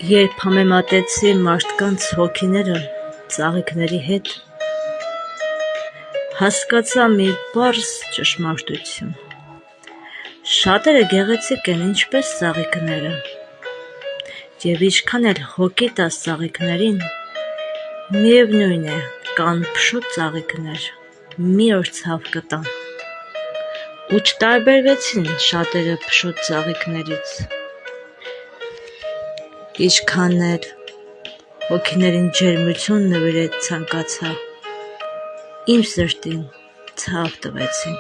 Երբ համեմատեցի մարդկանց հոգիները ծաղիկների հետ, հասկացա մի պարզ ճշմարտություն. շատերը գեղեցիկ են ինչպես ծաղիկները, և ինչքան էլ հոգի տաս ծաղիկներին, միևնույն է, կան փշոտ ծաղիկներ, մի օր ցավ կտան: Ու չտարբերվեցին շատերը փշոտ ծաղիկներից, ինչքան էլ հոգիներին ջերմություն նվիրել ցանկացա, իմ սրտին ցավ տվեցին: